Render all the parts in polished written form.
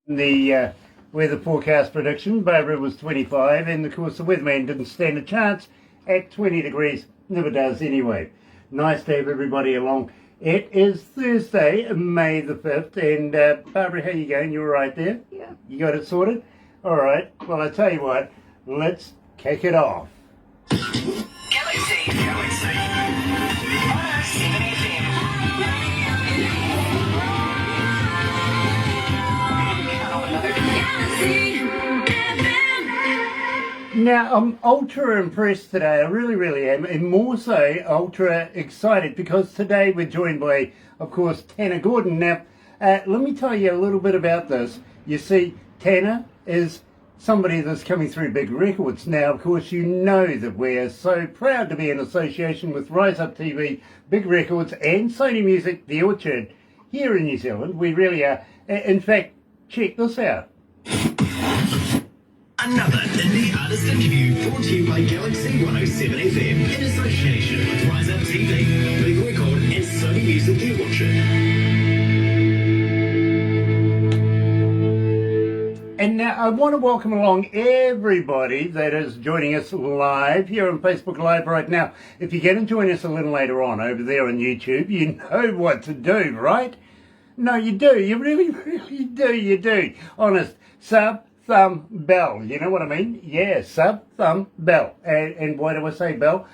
The weather forecast prediction, Barbara was 25, and of course the weatherman didn't stand a chance at 20 degrees. Never does anyway. Nice to have everybody along. It is Thursday, May the 5th, and Barbara, how you going? You all right there? Yeah. You got it sorted? All right. Well, I tell you what, let's kick it off. Galaxy 107fm. Now, I'm ultra impressed today. I really am, and more so ultra excited because today we're joined by, of course, Tanner Gordon. Now, let me tell you a little bit about this. You see, Tanner is somebody that's coming through big records. Now, of course, you know that we're so proud to be in association with Rise Up TV, Big Records, and Sony Music, The Orchard, here in New Zealand. We really are. In fact, check this out. Another indie artist interview brought to you by Galaxy 107fm in association with Rise Up TV, Big Record, and Sony Music The Orchard. And now I want to welcome along everybody that is joining us live here on Facebook Live right now. If you're going to join us a little later on over there on YouTube, you know what to do, right? No, you do. You really do. You do. Honest. Sub, thumb, bell. You know what I mean? Yeah, sub, thumb, bell. And why do I say bell?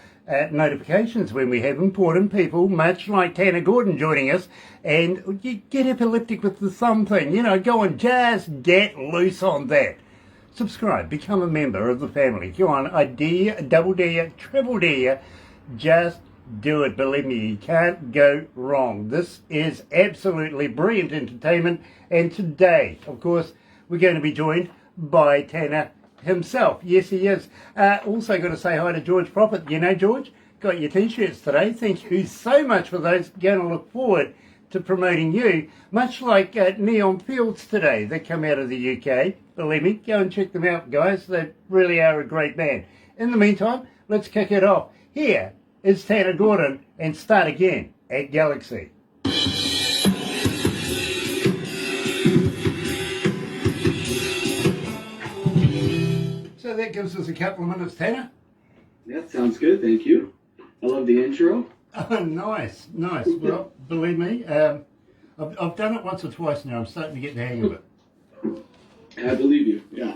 Notifications when we have important people, much like Tanner Gordon joining us, and you get epileptic with the thumb thing. You know, go on, just get loose on that. Subscribe, become a member of the family. Go on, I dare, double dare, triple dare, just do it. Believe me, you can't go wrong. This is absolutely brilliant entertainment, and today, of course, we're going to be joined by Tanner himself. Yes, he is. Also got to say hi to George Prophet. You know, George, got your t-shirts today. Thank you so much for those. Going to look forward to promoting you, much like Neon Fields today. They come out of the UK. Believe me, go and check them out, guys. They really are a great band. In the meantime, let's kick it off. Here is Tanner Gordon and Start Again at Galaxy. So that gives us a couple of minutes, Tanner. That sounds good, thank you. I love the intro. Oh, nice. Well, believe me, I've done it once or twice now. I'm starting to get the hang of it. I believe you, yeah.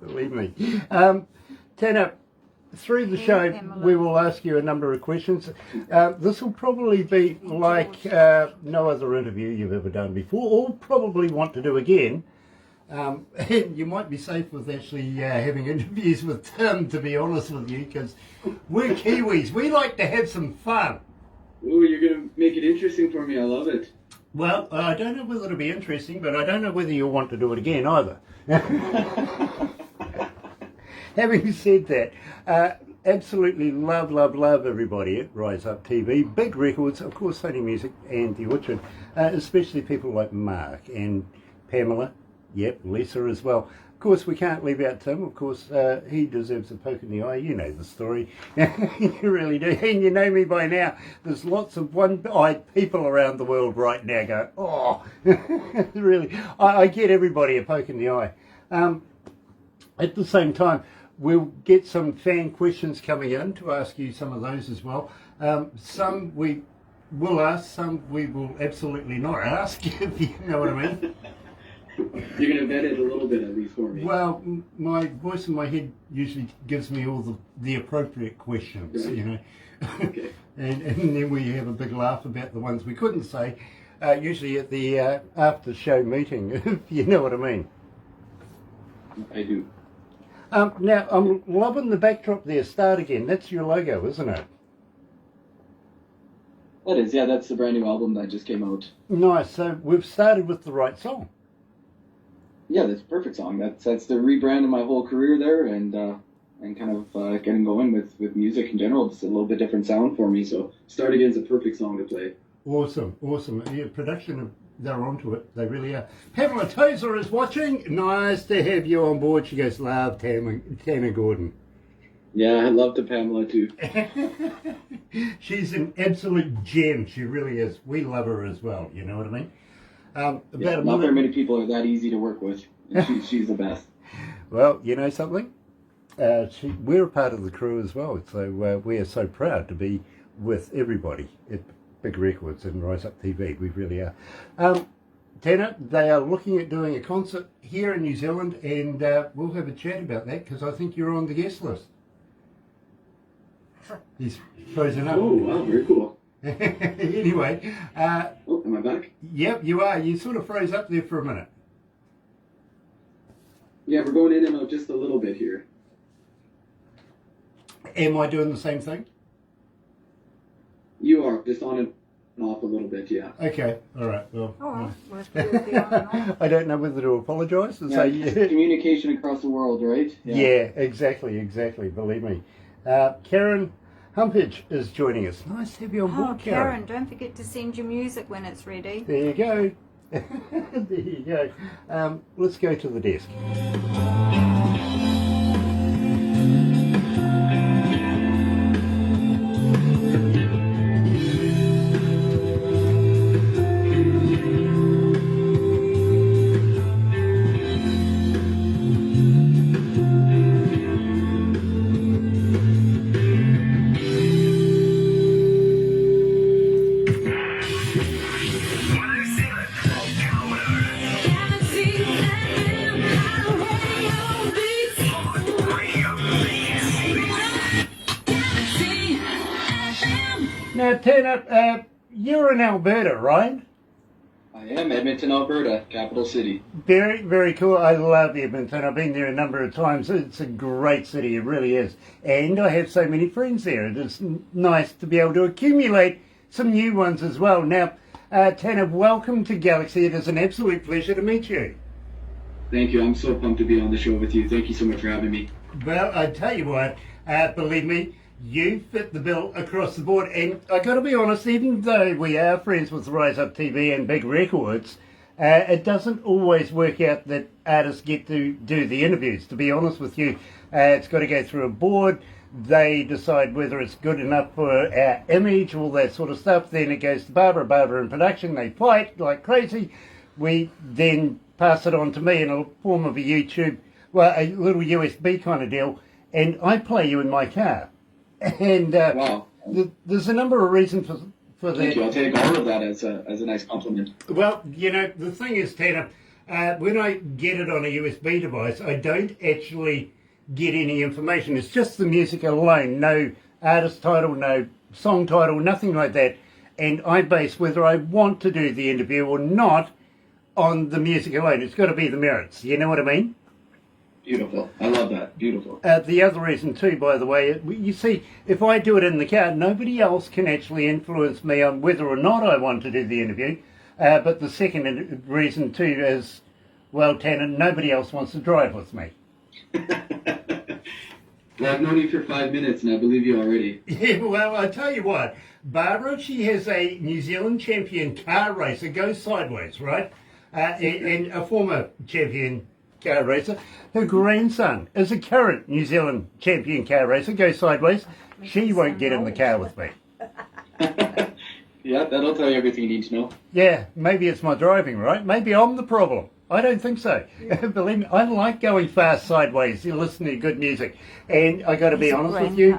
Believe me. Tanner, through the show, we will ask you a number of questions. This will probably be like no other interview you've ever done before, or probably want to do again. You might be safe with actually having interviews with Tim, to be honest with you, because we're Kiwis. We like to have some fun. Ooh, you're going to make it interesting for me. I love it. Well, I don't know whether it'll be interesting, but I don't know whether you'll want to do it again either. Having said that, absolutely love everybody at Rise Up TV, Big Records, of course, Sony Music and The Orchard, especially people like Mark and Pamela. Yep, Lisa as well. Of course, we can't leave out Tim. Of course, he deserves a poke in the eye. You know the story. You really do. And you know me by now. There's lots of one-eyed people around the world right now going, oh, really. I get everybody a poke in the eye. At the same time, we'll get some fan questions coming in to ask you some of those as well. Some we will ask, some we will absolutely not ask, if you know what I mean. You're going to vet it a little bit at least for me. Well, my voice in my head usually gives me all the appropriate questions, you know. Okay. and then we have a big laugh about the ones we couldn't say, usually at the after show meeting, if you know what I mean. I do. Now, I'm loving the backdrop there, Start Again. That's your logo, isn't it? That is, yeah, that's the brand new album that just came out. Nice. So we've started with the right song. Yeah, that's a perfect song. That's the rebrand of my whole career there, and kind of getting going with music in general. Just a little bit different sound for me. So Start Again is a perfect song to play. Awesome. Yeah, production, they're onto it. They really are. Pamela Tozer is watching. Nice to have you on board. She goes, love Tanner Gordon. Yeah, I love to Pamela too. She's an absolute gem. She really is. We love her as well. You know what I mean? About a not very minute. many people are that easy to work with. And she's the best. Well, you know something? We're a part of the crew as well, so we are so proud to be with everybody at Big Records and Rise Up TV. We really are. Tana, they are looking at doing a concert here in New Zealand, and we'll have a chat about that because I think you're on the guest list. He's frozen up. Oh, wow, very cool. Anyway. Oh, am I back? Yep, you are. You sort of froze up there for a minute. Yeah, we're going in and out just a little bit here. Am I doing the same thing? You are, just on and off a little bit, yeah. Okay, all right. Well, I I don't know whether to apologise and say Communication across the world, right? Yeah, exactly. Believe me. Karen Humpage is joining us. Nice to have you on board, Karen, don't forget to send your music when it's ready. There you go. There you go. Let's go to the desk. Now, Tana, you're in Alberta, right? I am Edmonton, Alberta, capital city. Very, very cool. I love Edmonton. I've been there a number of times. It's a great city. It really is. And I have so many friends there. It's nice to be able to accumulate some new ones as well. Now, Tana, welcome to Galaxy. It is an absolute pleasure to meet you. Thank you. I'm so pumped to be on the show with you. Thank you so much for having me. Well, I tell you what, believe me, you fit the bill across the board. And I got to be honest, even though we are friends with Rise Up TV and Big Records, it doesn't always work out that artists get to do the interviews. To be honest with you, it's got to go through a board. They decide whether it's good enough for our image, all that sort of stuff. Then it goes to Barbara in production. They fight like crazy. We then pass it on to me in a form of a YouTube, well, a little USB kind of deal, and I play you in my car. And Wow. There's a number of reasons for that. Thank you. I'll take all of that as a nice compliment. Well, you know, the thing is, Tana, when I get it on a USB device, I don't actually get any information. It's just the music alone, no artist title, no song title, nothing like that. And I base whether I want to do the interview or not on the music alone. It's got to be the merits. You know what I mean? Beautiful. I love that. Beautiful. The other reason too, by the way, you see, if I do it in the car, nobody else can actually influence me on whether or not I want to do the interview. But the second reason too is, well, Tana, nobody else wants to drive with me. Well, I've known you for 5 minutes and I believe you already. Yeah, well, I tell you what, Barbara, she has a New Zealand champion car racer, goes sideways, right? And a former champion car racer. Her grandson is a current New Zealand champion car racer, goes sideways. She won't get in the car with me. Yeah, that'll tell you everything you need to know. Yeah, maybe it's my driving, right? Maybe I'm the problem. I don't think so. Believe me, I like going fast sideways, listening to good music. And I got to be honest with you,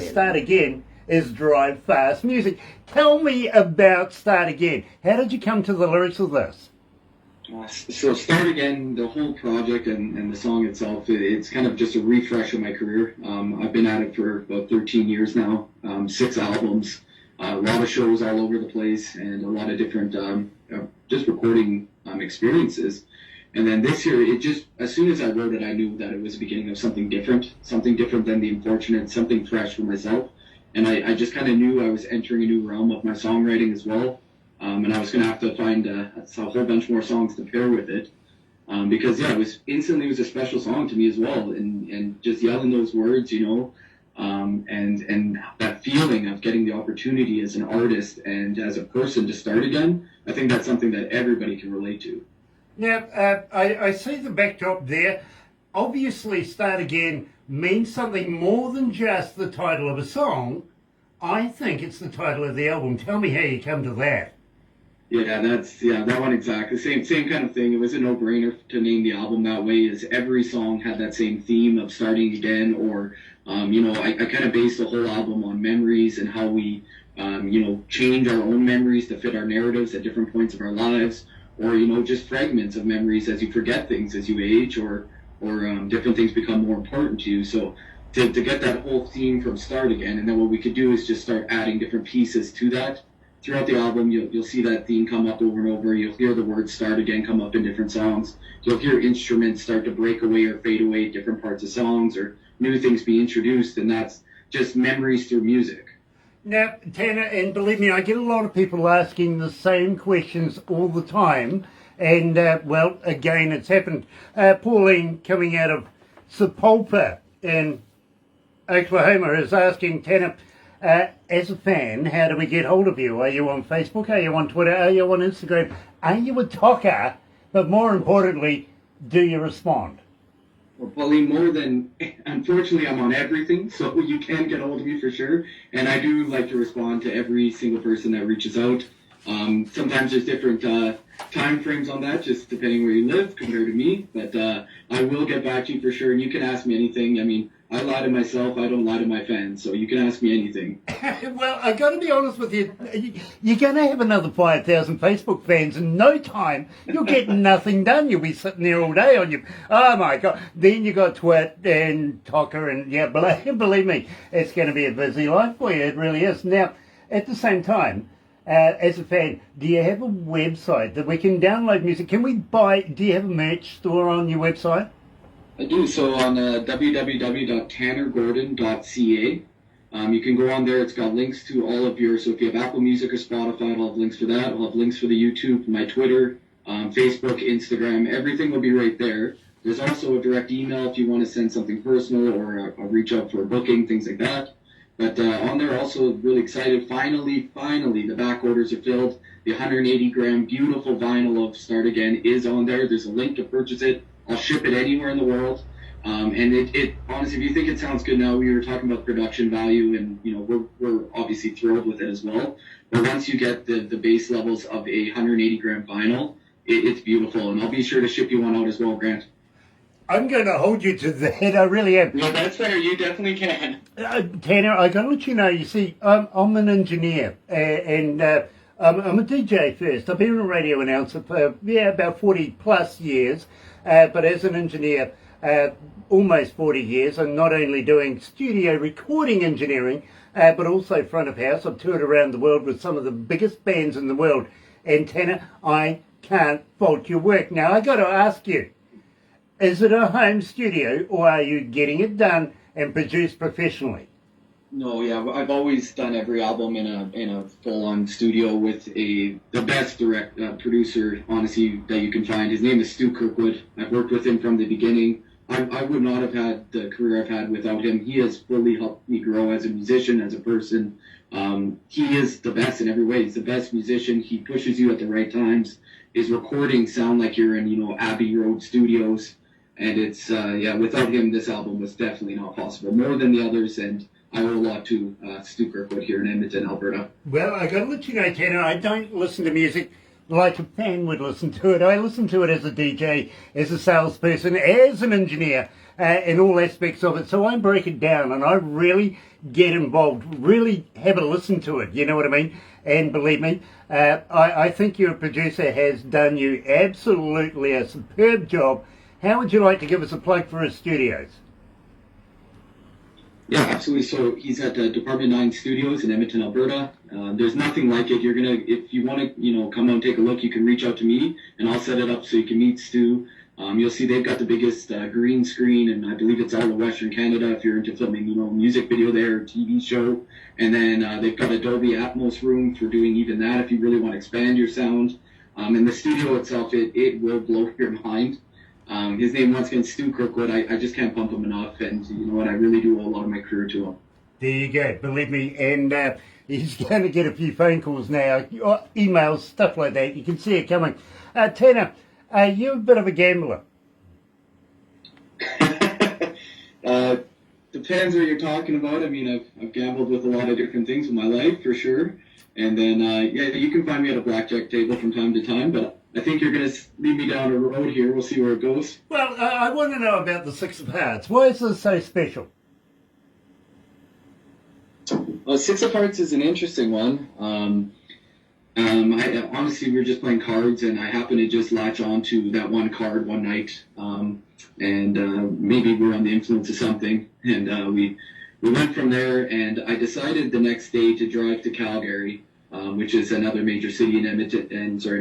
Start Again is drive fast music. Tell me about Start Again. How did you come to the lyrics of this? So Start Again, the whole project and the song itself, it's kind of just a refresh of my career. I've been at it for about 13 years now, 6 albums, a lot of shows all over the place, and a lot of different just recording experiences. And then this year, it just, as soon as I wrote it, I knew that it was the beginning of something different than The Unfortunate, something fresh for myself. And I just kind of knew I was entering a new realm of my songwriting as well. And I was going to have to find a whole bunch more songs to pair with it. Because, yeah, it was a special song to me as well. And just yelling those words, you know, and that feeling of getting the opportunity as an artist and as a person to start again, I think that's something that everybody can relate to. Now, I see the backdrop there. Obviously, Start Again means something more than just the title of a song. I think it's the title of the album. Tell me how you come to that. Yeah, that one exactly. Same kind of thing. It was a no-brainer to name the album that way, as every song had that same theme of starting again, or I kind of based the whole album on memories and how we change our own memories to fit our narratives at different points of our lives, or just fragments of memories as you forget things as you age, or different things become more important to you. So to get that whole theme from start again, and then what we could do is just start adding different pieces to that. Throughout the album, you'll see that theme come up over and over. You'll hear the word "start again" come up in different songs. You'll hear instruments start to break away or fade away at different parts of songs, or new things be introduced, and that's just memories through music. Now, Tanner, and believe me, I get a lot of people asking the same questions all the time, and again, it's happened. Pauline, coming out of Sepulpa in Oklahoma, is asking Tanner, as a fan, how do we get hold of you? Are you on Facebook? Are you on Twitter? Are you on Instagram? Are you a talker? But more importantly, do you respond? Well, Pauline, unfortunately, I'm on everything, so you can get a hold of me for sure. And I do like to respond to every single person that reaches out. Sometimes there's different time frames on that, just depending where you live compared to me. But I will get back to you for sure, and you can ask me anything. I mean, I lie to myself, I don't lie to my fans, so you can ask me anything. Well, I got to be honest with you. You're going to have another 5,000 Facebook fans in no time. You'll get nothing done. You'll be sitting there all day on your... Oh, my God. Then you got Twit and Talker, and yeah, believe me, it's going to be a busy life for you. It really is. Now, at the same time, as a fan, do you have a website that we can download music? Do you have a merch store on your website? I do. So on www.tannergordon.ca, you can go on there. It's got links to all of so if you have Apple Music or Spotify, I'll have links for that. I'll have links for the YouTube, my Twitter, Facebook, Instagram. Everything will be right there. There's also a direct email if you want to send something personal or reach out for a booking, things like that. But on there, also really excited. Finally, the back orders are filled. The 180-gram beautiful vinyl of Start Again is on there. There's a link to purchase it. I'll ship it anywhere in the world. And it honestly, if you think it sounds good now, we were talking about production value, and we're obviously thrilled with it as well. But once you get the base levels of a 180-gram vinyl, it's beautiful. And I'll be sure to ship you one out as well, Grant. I'm going to hold you to that. I really am. No, that's fair. You definitely can. Tanner, I got to let you know. You see, I'm an engineer, and I'm a DJ first. I've been a radio announcer for about 40 plus years, but as an engineer, almost 40 years. I'm not only doing studio recording engineering, but also front of house. I've toured around the world with some of the biggest bands in the world. And Tanner, I can't fault your work. Now, I got to ask you. Is it a home studio, or are you getting it done and produced professionally? No, yeah, I've always done every album in a full-on studio with the best producer, honestly, that you can find. His name is Stu Kirkwood. I've worked with him from the beginning. I would not have had the career I've had without him. He has fully helped me grow as a musician, as a person. He is the best in every way. He's the best musician. He pushes you at the right times. His recordings sound like you're in, Abbey Road Studios. And it's, without him, this album was definitely not possible. More than the others, and I owe a lot to Stu Kirkwood here in Edmonton, Alberta. Well, I got to let you know, Tanner, I don't listen to music like a fan would listen to it. I listen to it as a DJ, as a salesperson, as an engineer, in all aspects of it. So I break it down, and I really get involved, really have a listen to it, you know what I mean? And believe me, I think your producer has done you absolutely a superb job. How would you like to give us a plug for his studios? Yeah, absolutely. So he's at Department 9 Studios in Edmonton, Alberta. There's nothing like it. If you want to, come out and take a look, you can reach out to me, and I'll set it up so you can meet Stu. You'll see they've got the biggest green screen, and I believe it's all of Western Canada if you're into filming, music video there, TV show. And then they've got a Dolby Atmos room for doing even that if you really want to expand your sound. And the studio itself, it will blow your mind. His name, once again, Stu Kirkwood. I just can't pump him enough, and you know what? I really do owe a lot of my career to him. There you go. Believe me, and he's going to get a few phone calls now, or emails, stuff like that. You can see it coming. Tanner, are you a bit of a gambler? Depends what you're talking about. I mean, I've gambled with a lot of different things in my life, for sure. And then, yeah, you can find me at a blackjack table from time to time, but I think you're going to lead me down a road here. We'll see where it goes. Well, I want to know about the Six of Hearts. Why is this so special? Well, Six of Hearts is an interesting one. Honestly, we were just playing cards, and I happened to just latch on to that one card one night. Maybe we were on the influence of something, and we went from there, and I decided the next day to drive to Calgary, which is another major city in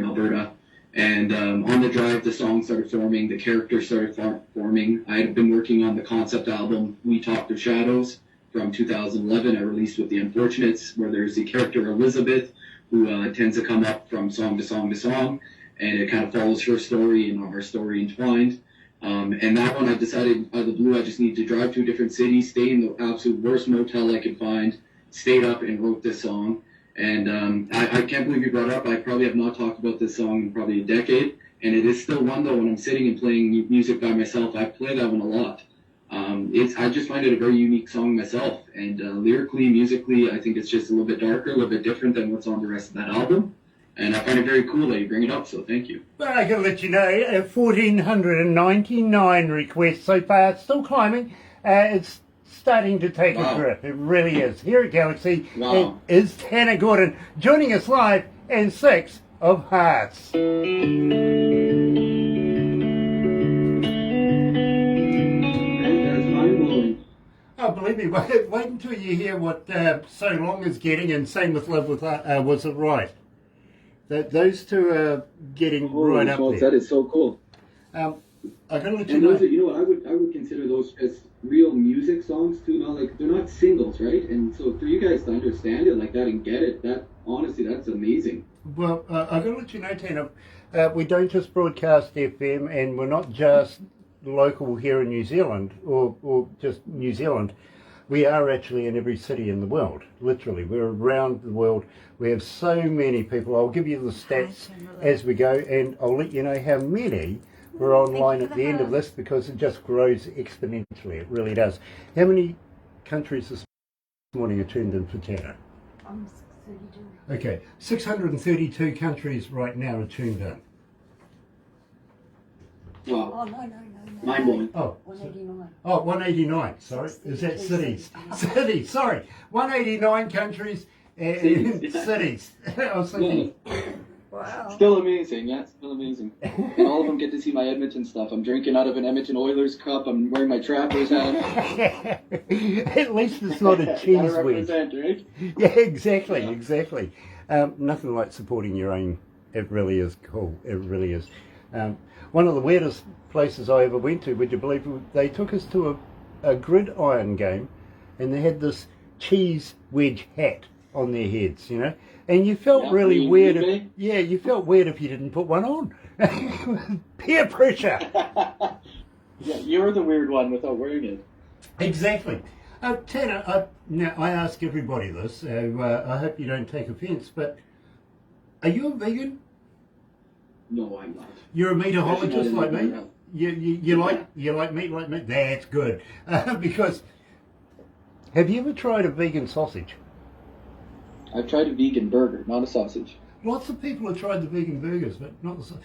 Alberta. And on the drive, the song started forming, the character started forming. I had been working on the concept album, We Talked of Shadows, from 2011. I released with The Unfortunates, where there's the character Elizabeth, who tends to come up from song to song to song, and it kind of follows her story and our story entwined. And that one, I decided out of the blue, I just needed to drive to a different city, stay in the absolute worst motel I could find, stayed up and wrote this song. And I can't believe you brought it up. I probably have not talked about this song in probably a decade, and it is still one, though, when I'm sitting and playing music by myself. I play that one a lot. I just find it a very unique song myself, and lyrically, musically, I think it's just a little bit darker, a little bit different than what's on the rest of that album. And I find it very cool that you bring it up, so thank you. Well, I can let you know, 1,499 requests so far. It's still climbing. It's starting to take a grip. It really is. Here at Galaxy, it is Tanner Gordon joining us live in Six of Hearts. Oh, believe me, wait until you hear what So Long is getting, and same with Love with Was It Right? Those two are getting right up there. That is so cool. I gotta let you And know. those are, you know what, I would consider those as real music songs too. Not like, they're not singles, right? And so for you guys to understand it like that and get it, that honestly, that's amazing. Well, I gotta let you know, Tina, we don't just broadcast FM, and we're not just local here in New Zealand or just New Zealand. We are actually in every city in the world, literally. We're around the world. We have so many people. I'll give you the stats as we go, and I'll let you know how many we're online at the end of this, because it just grows exponentially. It really does. How many countries this morning are tuned in for Tanner? 632. Okay, 632 countries right now are tuned in. Wow. Oh, no. Mind blowing. Oh, 189. Oh, 189, sorry. Is that cities? Cities, sorry. 189 countries and cities. I was thinking. Wow. Still amazing, yeah, still amazing. And all of them get to see my Edmonton stuff. I'm drinking out of an Edmonton Oilers cup. I'm wearing my Trappers hat. At least it's not a cheese Gotta wedge. represent, right? Yeah, exactly. Nothing like supporting your own. It really is cool. It really is. One of the weirdest places I ever went to, would you believe, they took us to a gridiron game, and they had this cheese wedge hat on their heads, you know, and you felt really weird. You felt weird if you didn't put one on. Peer pressure. Yeah, you're the weird one without wearing it. Exactly. Tanner, now I ask everybody this, I hope you don't take offence, but are you a vegan? No, I'm not. You're a meatologist like me? No. You like meat like me? That's good. Because, have you ever tried a vegan sausage? I've tried a vegan burger, not a sausage. Lots of people have tried the vegan burgers, but not the sausage.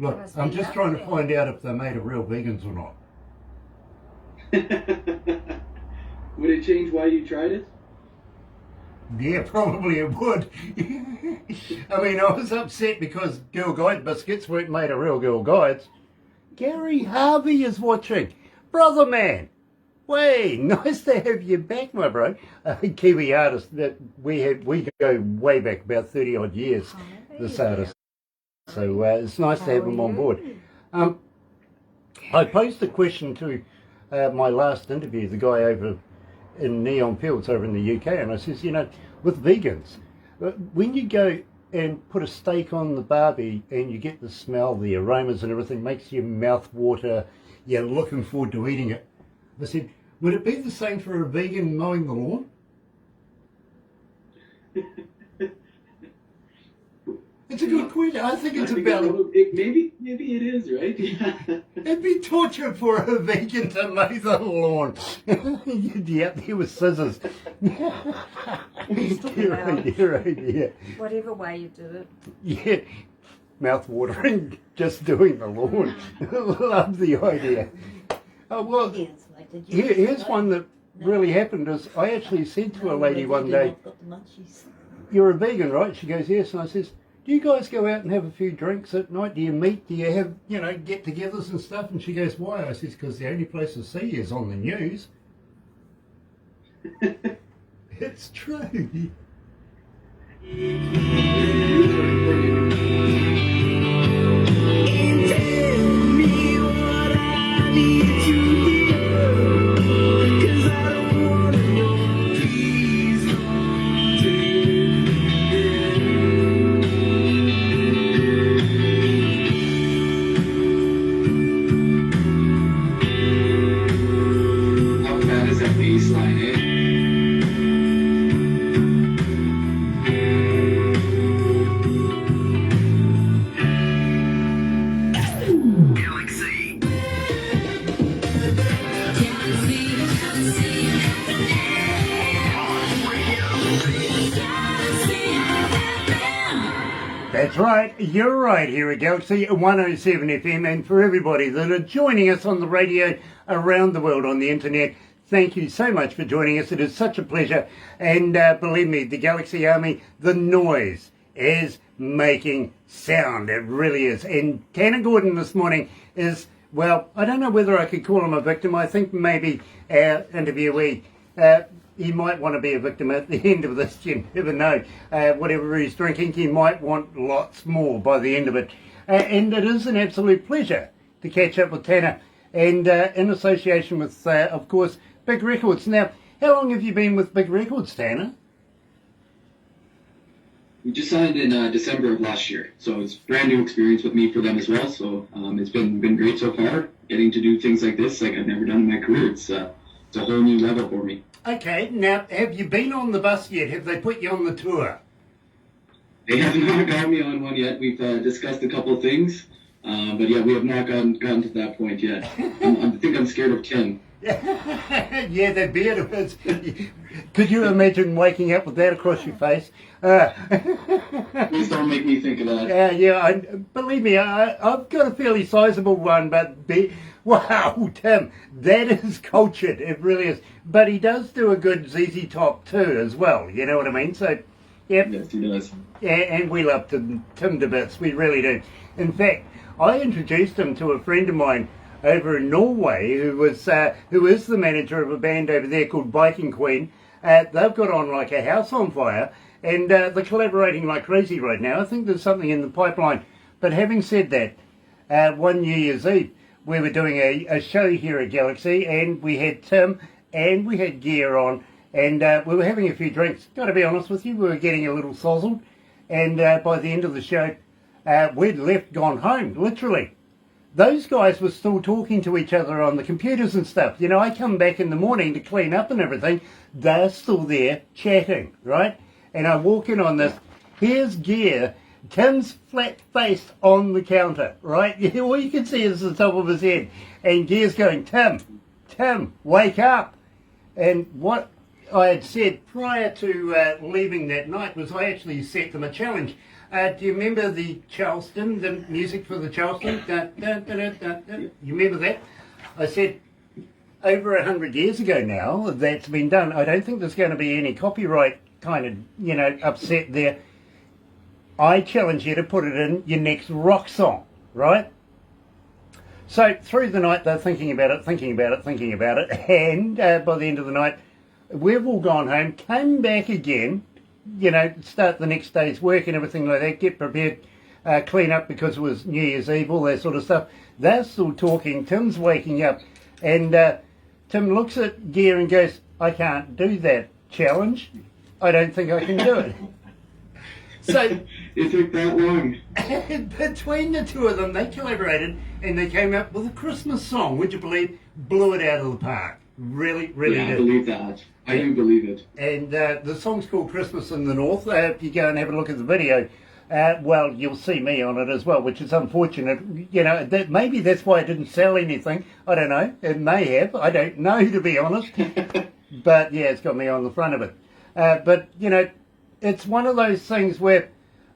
Look, Must I'm be just out trying to there. find out if they're made of real vegans or not. Would it change why you tried it? Yeah, probably it would. I mean, I was upset because Girl Guide biscuits weren't made of real Girl Guides. Gary Harvey is watching. Brother man. Way, nice to have you back, my bro. Kiwi artist that we go way back, about 30 odd years, this artist. So it's nice to have him on board. I posed a question to my last interview, the guy over in Neon Fields over in the UK, and I says, you know, with vegans, when you go and put a steak on the barbie and you get the smell, the aromas and everything, makes your mouth water, you're looking forward to eating it. I said, would it be the same for a vegan mowing the lawn? It's a good question. I think it's I think about... maybe it is, right? Yeah. It'd be torture for a vegan to mow the lawn. You'd be out there with scissors. You're right, yeah. Whatever way you do it. Yeah. Mouth watering, just doing the lawn. Love the idea. Oh, well, Yes, like, did you here's one that really happened. Is I actually said to a lady one day, I've got the munchies. "You're a vegan, right?" She goes, "Yes." And I says, "Do you guys go out and have a few drinks at night? Do you meet? Do you have, get-togethers and stuff?" And she goes, "Why?" I says, "Because the only place to see you is on the news." It's true. How bad is that bass line, eh? Galaxy. That's right, you're right here at Galaxy 107 FM, and for everybody that are joining us on the radio around the world on the internet, thank you so much for joining us. It is such a pleasure, and believe me, the Galaxy Army, the noise is making sound. It really is. And Tanner Gordon this morning is, well, I don't know whether I could call him a victim. I think maybe our interviewee, he might want to be a victim at the end of this. You never know. Whatever he's drinking, he might want lots more by the end of it. And it is an absolute pleasure to catch up with Tanner, and in association with, of course, Big Records. Now, how long have you been with Big Records, Tanner? We just signed in December of last year, so it's a brand new experience with me for them as well. So it's been great so far. Getting to do things like this, like I've never done in my career. It's a whole new level for me. Okay, now, have you been on the bus yet? Have they put you on the tour? They have not got me on one yet. We've discussed a couple of things, but yeah, we have not gotten to that point yet. I think I'm scared of Tim. Yeah, that beard of his. Could you imagine waking up with that across your face? Please don't make me think of that. Believe me, I've got a fairly sizable one, but wow, Tim, that is cultured. It really is. But he does do a good ZZ Top too, as well. You know what I mean? So, yep. Yes, he does. Yeah, and we love Tim to bits. We really do. In fact, I introduced him to a friend of mine over in Norway, who is the manager of a band over there called Biking Queen. They've got on like a house on fire, and they're collaborating like crazy right now. I think there's something in the pipeline. But having said that, one New Year's Eve, we were doing a show here at Galaxy, and we had Tim and we had Gear on, and we were having a few drinks. Got to be honest with you, we were getting a little sozzled, and by the end of the show, we'd gone home, literally. Those guys were still talking to each other on the computers and stuff. You know, I come back in the morning to clean up and everything. They're still there chatting, right? And I walk in on this. Here's Gear. Tim's flat-faced on the counter, right? All you can see is the top of his head. And Gear's going, Tim, wake up. And what I had said prior to leaving that night was I actually set them a challenge. Do you remember the Charleston, the music for the Charleston? Dun, dun, dun, dun, dun, dun. You remember that? I said, over 100 years ago now, that's been done. I don't think there's going to be any copyright kind of, upset there. I challenge you to put it in your next rock song, right? So through the night, they're thinking about it, and by the end of the night, we've all gone home, came back again, start the next day's work and everything like that, get prepared, clean up because it was New Year's Eve, all that sort of stuff. They're still talking, Tim's waking up, and Tim looks at Gear and goes, I can't do that challenge. I don't think I can do it. So it took that long. Between the two of them, they collaborated and they came up with a Christmas song. Would you believe? Blew it out of the park. Really Yeah, did. I believe that. I do believe it. And the song's called Christmas in the North. If you go and have a look at the video, Well, you'll see me on it as well, which is unfortunate. You know, maybe that's why it didn't sell anything. I don't know. It may have. I don't know, to be honest. But yeah, it's got me on the front of it. But, you know, it's one of those things where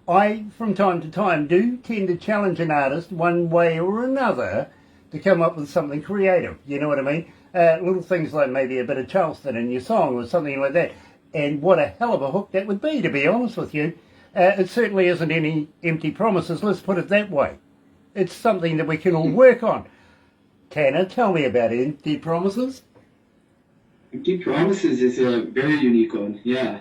I, from time to time, do tend to challenge an artist one way or another to come up with something creative. You know what I mean? Little things like maybe a bit of Charleston in your song or something like that. And what a hell of a hook that would be, to be honest with you. It certainly isn't any empty promises, let's put it that way. It's something that we can all work on. Tanner, tell me about Empty Promises. Empty Promises is a very unique one, yeah.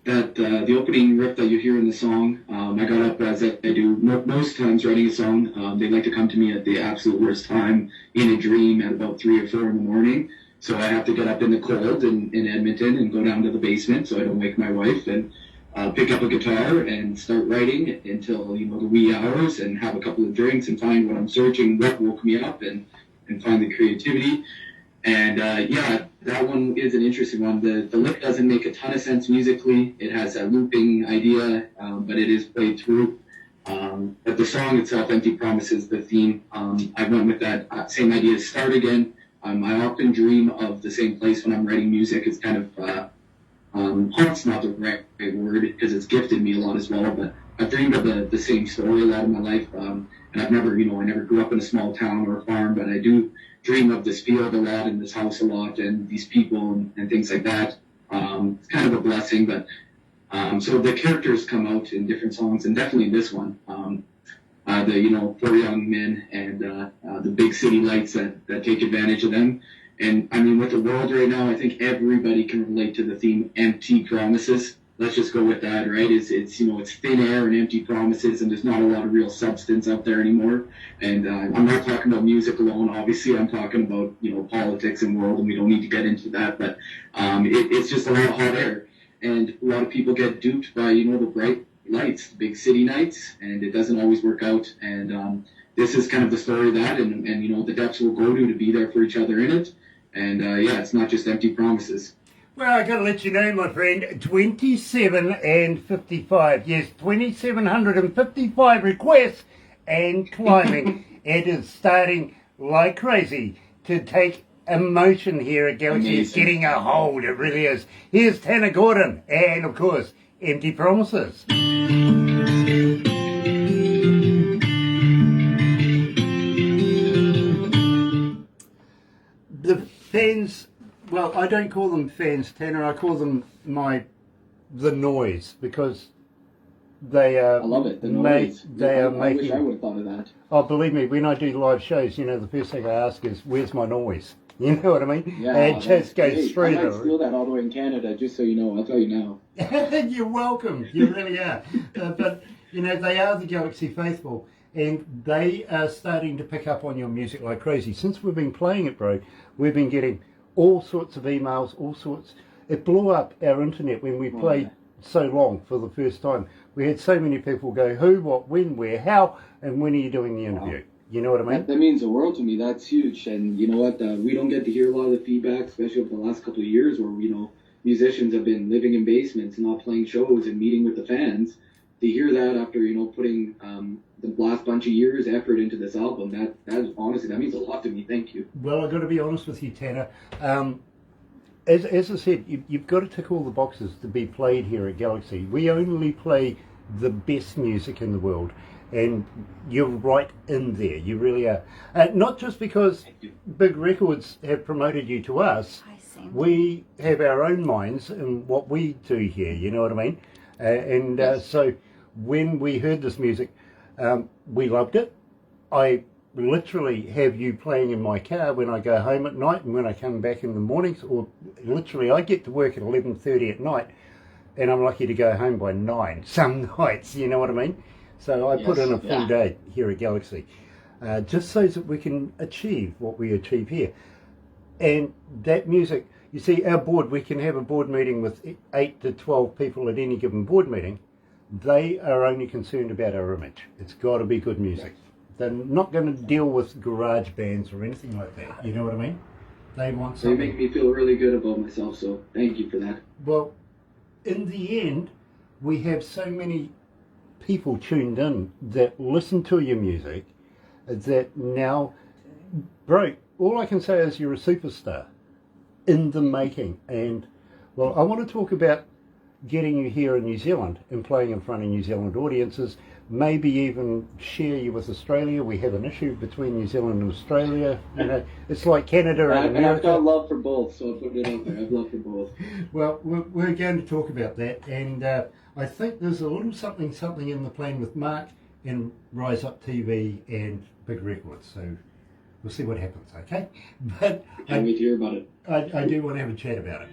The opening riff that you hear in the song, I got up as I do most times writing a song. They like to come to me at the absolute worst time in a dream at about 3 or 4 in the morning. So I have to get up in the cold in Edmonton and go down to the basement so I don't wake my wife and pick up a guitar and start writing until, you know, the wee hours and have a couple of drinks and find what I'm searching, what woke me up, and find the creativity. And yeah, that one is an interesting one. The lick doesn't make a ton of sense musically. It has a looping idea, but it is played through. But the song itself, Empty Promises, the theme, I went with that same idea, start again. I often dream of the same place when I'm writing music. It's kind of haunt's not the right word because it's gifted me a lot as well, but I've dreamed of the same story a lot of my life, and I've never, you know, I never grew up in a small town or a farm, but I do dream of this field a lot and this house a lot and these people and things like that. It's kind of a blessing, but so the characters come out in different songs, and definitely this one, the, you know, 4 young men and the big city lights that take advantage of them. And I mean, with the world right now, I think everybody can relate to the theme empty promises. Let's just go with that, right? It's you know, it's thin air and empty promises, and there's not a lot of real substance out there anymore. And I'm not talking about music alone. Obviously, I'm talking about, you know, politics and world, and we don't need to get into that. But it's just a lot of hot air, and a lot of people get duped by, you know, the bright lights, the big city nights, and it doesn't always work out. And this is kind of the story of that, and you know, the depths we'll go to be there for each other in it. And yeah, it's not just empty promises. Well, I got to let you know, my friend, 27 and 55. Yes, 2,755 requests and climbing. It is starting like crazy to take emotion here at Galaxy. It's getting a hold, it really is. Here's Tanner Gordon and, of course, Empty Promises. The fans, well, I don't call them fans, Tanner. I call them the noise, because they are. I love it. The noise. I wish I would have thought of that. Oh, believe me, when I do live shows, you know, the first thing I ask is, "Where's my noise?" You know what I mean? Yeah, it just goes through. I might steal that all the way in Canada, just so you know. I'll tell you now. You're welcome. You really are. But you know, they are the Galaxy faithful, and they are starting to pick up on your music like crazy. Since we've been playing it, bro, we've been getting all sorts of emails, all sorts. It blew up our internet when we played so long for the first time. We had so many people go, who, what, when, where, how, and when are you doing the interview? Wow. You know what I mean? That means the world to me. That's huge. And you know what? We don't get to hear a lot of the feedback, especially over the last couple of years where, you know, musicians have been living in basements and not playing shows and meeting with the fans. To hear that after, you know, putting the last bunch of years' effort into this album, that honestly, that means a lot to me. Thank you. Well, I've got to be honest with you, Tanner. As I said, you've got to tick all the boxes to be played here at Galaxy. We only play the best music in the world, and you're right in there. You really are. Not just because big records have promoted you to us. We have our own minds in what we do here. You know what I mean? So when we heard this music, we loved it. I literally have you playing in my car when I go home at night and when I come back in the mornings, or literally I get to work at 11:30 at night and I'm lucky to go home by 9 some nights, you know what I mean? So I put in a full day here at Galaxy, just so that we can achieve what we achieve here. And that music, you see, our board, we can have a board meeting with 8 to 12 people at any given board meeting. They are only concerned about our image. It's got to be good music. They're not going to deal with garage bands or anything like that. You know what I mean? They want something. They make me feel really good about myself, so thank you for that. Well, in the end, we have so many people tuned in that listen to your music that now, bro, all I can say is you're a superstar in the making. And, well, I want to talk about getting you here in New Zealand and playing in front of New Zealand audiences, maybe even share you with Australia. We have an issue between New Zealand and Australia. You know, it's like Canada and And America. I've got love for both, so I'll put it out there. I've love for both. Well, we're going to talk about that, and I think there's a little something in the plan with Mark and Rise Up TV and Big Records, so we'll see what happens, okay? But Can't wait to hear about it. I do want to have a chat about it.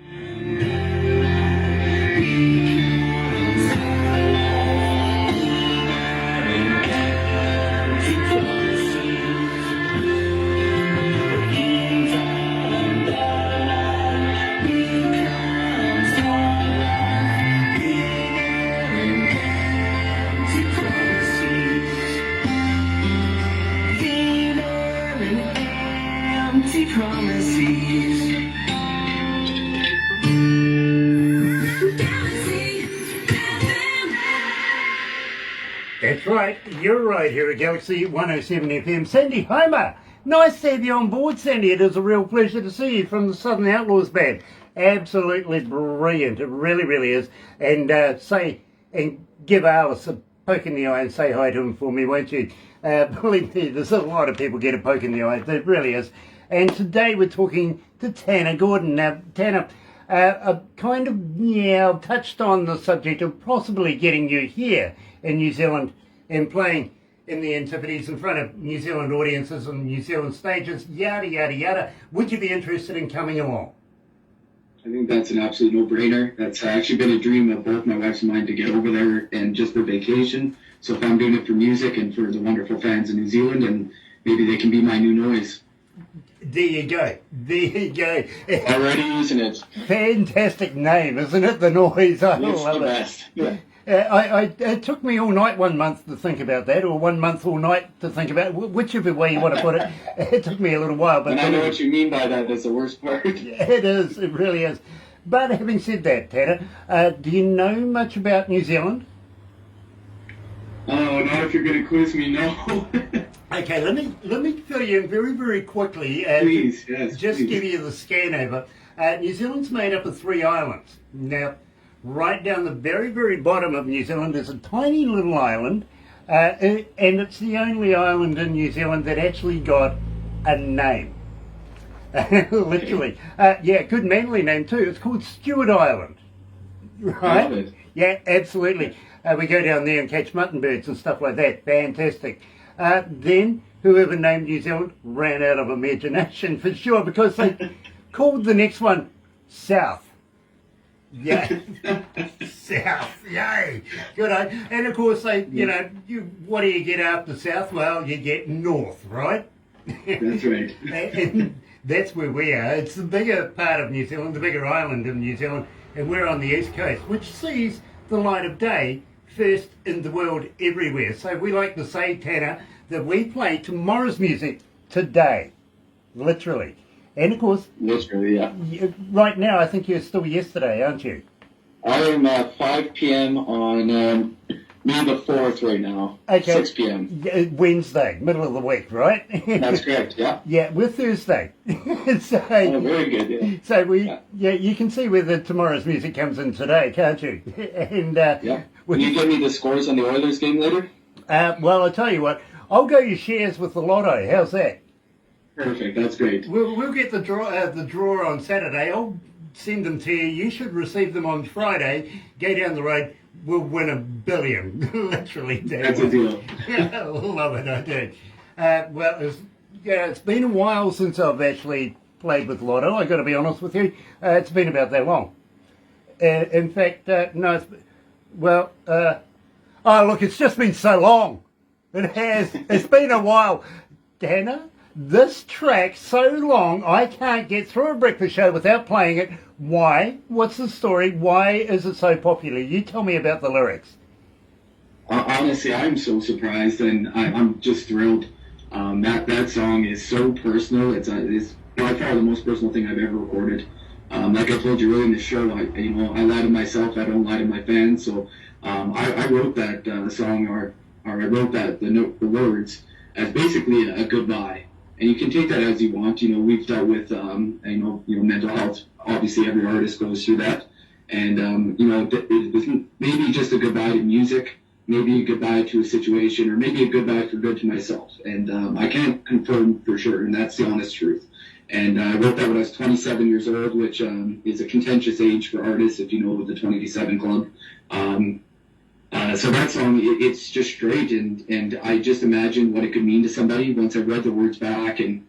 That's right, you're right here at Galaxy 107 FM. Sandy Homer, nice to have you on board, Sandy. It is a real pleasure to see you from the Southern Outlaws Band. Absolutely brilliant, it really, really is. And give Alice a poke in the eye and say hi to him for me, won't you? Believe me, there's a lot of people get a poke in the eye, it really is. And today we're talking to Tanner Gordon. Now, Tanner, I've touched on the subject of possibly getting you here in New Zealand and playing in the Antipodes in front of New Zealand audiences and New Zealand stages, yada, yada, yada. Would you be interested in coming along? I think that's an absolute no-brainer. That's actually been a dream of both my wife's and mine to get over there and just for vacation. So if I'm doing it for music and for the wonderful fans in New Zealand, and maybe they can be my new noise. There you go. There you go. Already using it. Fantastic name, isn't it? The Noise. I It's love the it. best. Yeah. It took me all night 1 month to think about that, or 1 month all night to think about it, whichever way you want to put it. It took me a little while. But And I know what you mean by that. That's the worst part. It is. It really is. But having said that, Tanner, do you know much about New Zealand? Oh, not if you're going to quiz me, no. Okay, let me fill you in very, very quickly. Please, yes, Just please. give you the scan over. New Zealand's made up of 3 islands. Now, right down the very, very bottom of New Zealand is a tiny little island, and it's the only island in New Zealand that actually got a name. Literally. Yeah, good manly name too. It's called Stewart Island. Right? Love it. Yeah, absolutely. We go down there and catch mutton birds and stuff like that. Fantastic. Then, whoever named New Zealand ran out of imagination for sure, because they called the next one South. Yeah. South. Yay. Good on. And of course, they, what do you get after South? Well, you get North, right? That's right. And that's where we are. It's the bigger part of New Zealand, the bigger island of New Zealand, and we're on the east coast, which sees the light of day first in the world everywhere. So we like to say, Tanner, that we play tomorrow's music today, literally. And of course, Literally, yeah. right now, I think you're still yesterday, aren't you? I am at 5 p.m. on May the 4th right now. Okay. 6 p.m. Wednesday, middle of the week, right? That's correct, yeah. Yeah, we're Thursday. So, Oh, very good, yeah. so you can see where the tomorrow's music comes in today, can't you? And Yeah. Can you give me the scores on the Oilers game later? well, I'll tell you what, I'll go your shares with the lotto. How's that? Perfect, that's great. We'll get the draw on Saturday. I'll send them to you. You should receive them on Friday. Go down the road. We'll win $1 billion. Literally. That's a deal. Love it, I do. Well, it's been a while since I've actually played with lotto. I got to be honest with you. It's been about that long. In fact, no. Oh look, it's just been so long. It has. It's been a while, Dana. This track's so long, I can't get through a breakfast show without playing it. Why? What's the story? Why is it so popular? You tell me about the lyrics. Honestly, I'm so surprised, and I'm just thrilled. That song is so personal. It's by far the most personal thing I've ever recorded. Like I told you earlier in the show, I lie to myself. I don't lie to my fans. So I wrote that song, or I wrote that the words as basically a goodbye. And you can take that as you want. You know, we've dealt with mental health. Obviously, every artist goes through that. And it was maybe just a goodbye to music, maybe a goodbye to a situation, or maybe a goodbye for good to myself. And I can't confirm for sure, and that's the honest truth. And I wrote that when I was 27 years old, which is a contentious age for artists, if you know the 27 Club. So that song, it's just great, and I just imagined what it could mean to somebody once I read the words back and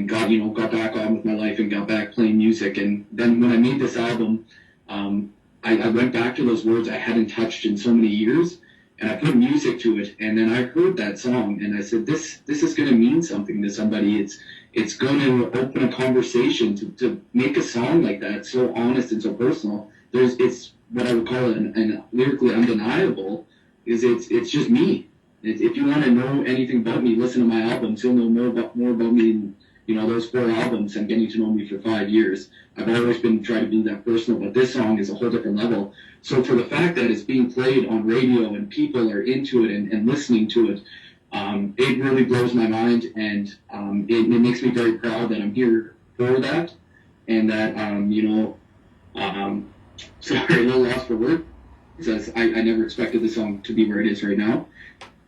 got back on with my life and got back playing music. And then when I made this album, I went back to those words I hadn't touched in so many years, and I put music to it. And then I heard that song, and I said, this is going to mean something to somebody. It's going to open a conversation to make a song like that, so honest and so personal. It's what I would call an lyrically undeniable, is it's just me. If you want to know anything about me, listen to my albums. You'll know more about me in, those 4 albums and getting to know me for 5 years. I've always been trying to be that personal, but this song is a whole different level. So for the fact that it's being played on radio and people are into it and listening to it, it really blows my mind, and it makes me very proud that I'm here for that, and that, sorry, a little lost for words, because I never expected the song to be where it is right now.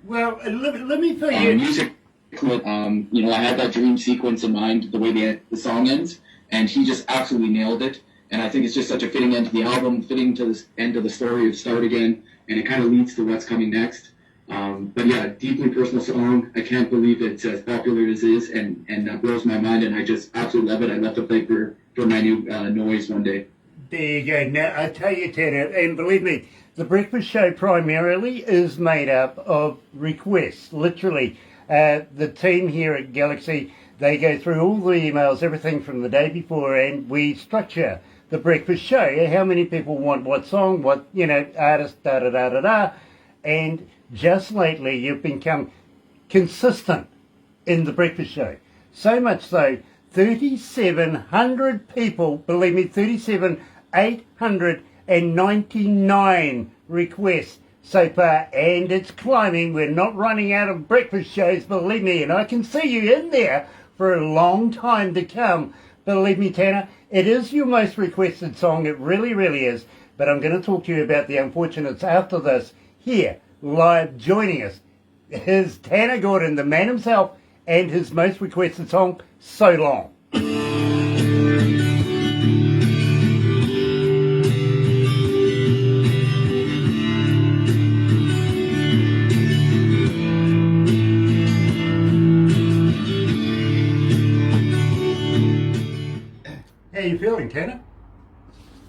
Well, let me tell you. Music, I had that dream sequence in mind, the way the song ends, and he just absolutely nailed it. And I think it's just such a fitting end to the album, fitting to the end of the story of Start Again, and it kind of leads to what's coming next. But yeah, deeply personal song. I can't believe it's as popular as it is, and that blows my mind, and I just absolutely love it. I'd love to play for my new noise one day. There you go. Now, I tell you, Tanner, and believe me, the breakfast show primarily is made up of requests, literally. The team here at Galaxy, they go through all the emails, everything from the day before, and we structure the breakfast show. How many people want what song, what, artist, da-da-da-da-da. And just lately, you've become consistent in the breakfast show. So much so, 3,700 people, believe me, 3,899 requests so far, and it's climbing. We're not running out of breakfast shows, believe me, and I can see you in there for a long time to come. Believe me, Tanner, it is your most requested song. It really, really is. But I'm going to talk to you about the unfortunates after this. Here, live, joining us, is Tanner Gordon, the man himself, and his most requested song, So Long. How you feeling, Tanner?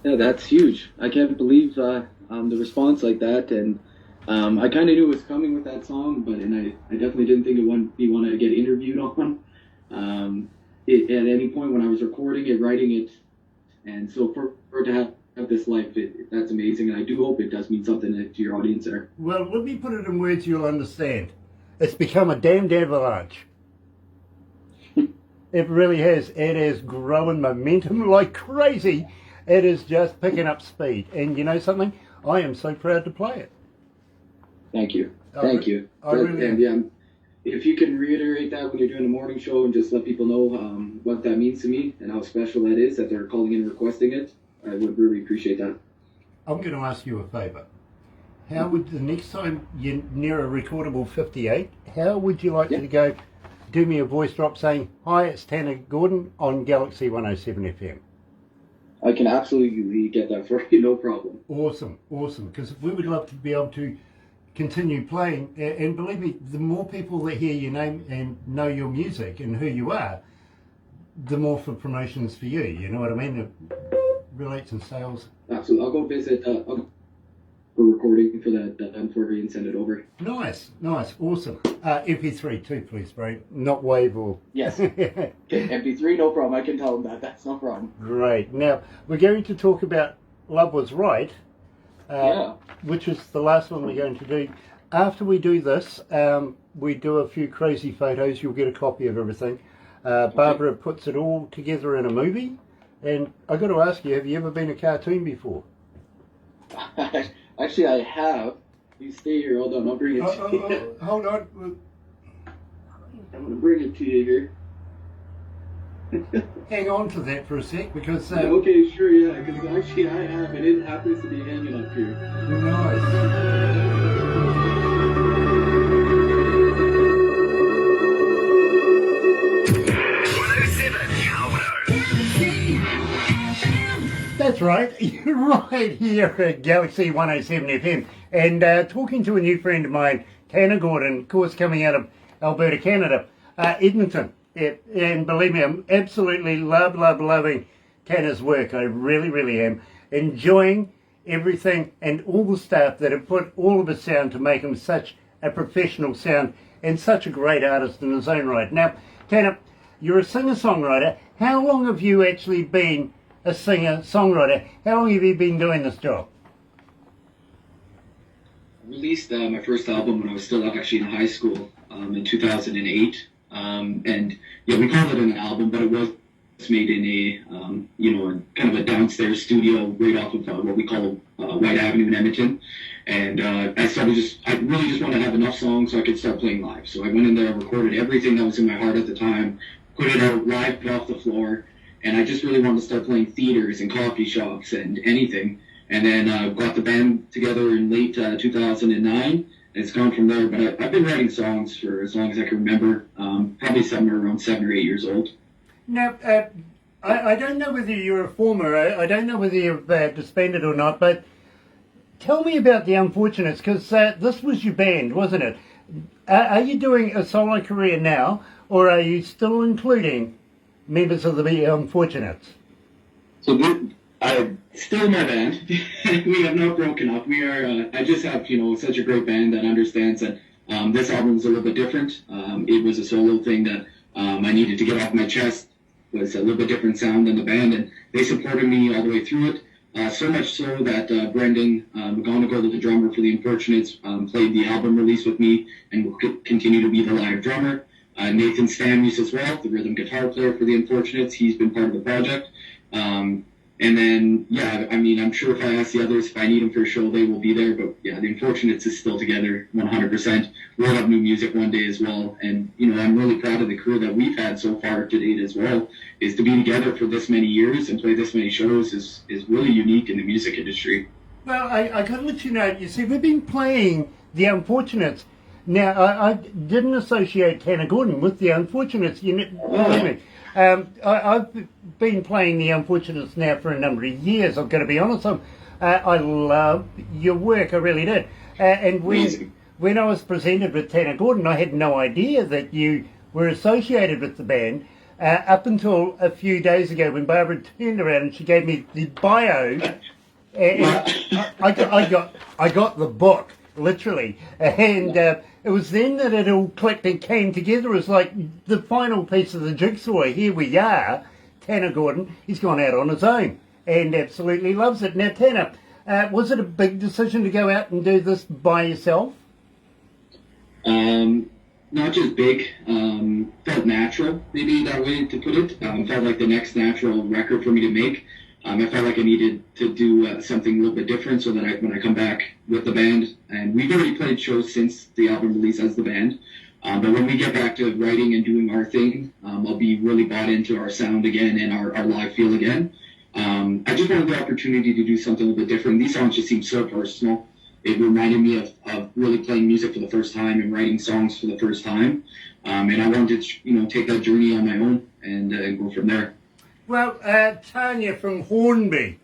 Yeah, that's huge. I can't believe the response like that, and I kind of knew it was coming with that song, but I definitely didn't think it would be one to get interviewed on. At any point when I was recording it, writing it, and so for it to have this life, that's amazing, and I do hope it does mean something to your audience there. Well, let me put it in words you'll understand. It's become a damned avalanche. It really has. It is growing momentum like crazy. It is just picking up speed. And you know something? I am so proud to play it. Thank you. Thank you. And yeah, if you can reiterate that when you're doing a morning show and just let people know what that means to me and how special that is, that they're calling in and requesting it, I would really appreciate that. I'm going to ask you a favour. How would the next time you're near a recordable 58, how would you like to go do me a voice drop saying, "Hi, it's Tanner Gordon on Galaxy 107 FM. I can absolutely get that for you, no problem. Awesome, because we would love to be able to continue playing, and believe me, the more people that hear your name and know your music and who you are, the more for promotions for you, you know what I mean? It relates in sales. Absolutely. I'll go visit for recording for that for you and send it over. Nice, awesome. MP3 too, please, bro. Not WAV or... Yes. Okay, MP3, no problem. I can tell them that's no problem. Great. Now, we're going to talk about Love Was Right, which is the last one we're going to do. After we do this, we do a few crazy photos. You'll get a copy of everything. Barbara puts it all together in a movie. And I got to ask you, have you ever been a cartoon before? Actually, I have. You stay here. Hold on. I'll bring it to you. Hold on. I'm going to bring it to you here. Hang on to that for a sec because... Okay, sure, yeah, because actually I have it. It happens to be hanging up here. Nice. 107 That's right. You're right here at Galaxy 107 FM. And talking to a new friend of mine, Tanner Gordon, of course, coming out of Alberta, Canada, Edmonton. And believe me, I'm absolutely loving Tanner's work. I really, really am. Enjoying everything and all the staff that have put all of his sound to make him such a professional sound and such a great artist in his own right. Now, Tanner, you're a singer-songwriter. How long have you actually been a singer-songwriter? How long have you been doing this job? I released my first album when I was still actually in high school in 2008. And yeah, we call it an album, but it was made in a kind of a downstairs studio right off of what we call White Avenue in Edmonton. And I really just wanted to have enough songs so I could start playing live. So I went in there, recorded everything that was in my heart at the time, put it out live, put off the floor, and I just really wanted to start playing theaters and coffee shops and anything. And then got the band together in late 2009. It's gone from there, but I've been writing songs for as long as I can remember, probably somewhere around 7 or 8 years old. Now, I don't know whether you're a former, I don't know whether you've disbanded or not, but tell me about the Unfortunates, because this was your band, wasn't it? Are you doing a solo career now, or are you still including members of the Unfortunates? So still my band. We have not broken up. We are. I just have such a great band that understands that this album was a little bit different. It was a solo thing that I needed to get off my chest. It was a little bit different sound than the band, and they supported me all the way through it. So much so that Brendan McGonigal, the drummer for the Unfortunates, played the album release with me and will continue to be the live drummer. Nathan Stamuse as well, the rhythm guitar player for the Unfortunates. He's been part of the project. And then, yeah, I mean, I'm sure if I ask the others if I need them for a show, they will be there. But yeah, the Unfortunates is still together 100%. We'll have new music one day as well. And, I'm really proud of the crew that we've had so far to date as well. Is to be together for this many years and play this many shows is really unique in the music industry. Well, I got to let you know, you see, we've been playing the Unfortunates. Now, I didn't associate Tanner Gordon with the Unfortunates. Believe me. I've been playing the Unfortunates now for a number of years, I've got to be honest. I love your work, I really did. And when I was presented with Tanner Gordon, I had no idea that you were associated with the band up until a few days ago when Barbara turned around and she gave me the bio. And I got the book, literally. And it was then that it all clicked and came together as like the final piece of the jigsaw. Here we are, Tanner Gordon. He's gone out on his own and absolutely loves it. Now, Tanner, was it a big decision to go out and do this by yourself? Not just big. Felt natural, maybe that way to put it. Felt like the next natural record for me to make. I felt like I needed to do something a little bit different so that when I come back with the band, and we've already played shows since the album release as the band, but when we get back to writing and doing our thing, I'll be really bought into our sound again and our live feel again. I just wanted the opportunity to do something a little bit different. These songs just seem so personal. It reminded me of really playing music for the first time and writing songs for the first time, and I wanted to take that journey on my own and go from there. Well, Tanya from Hornby,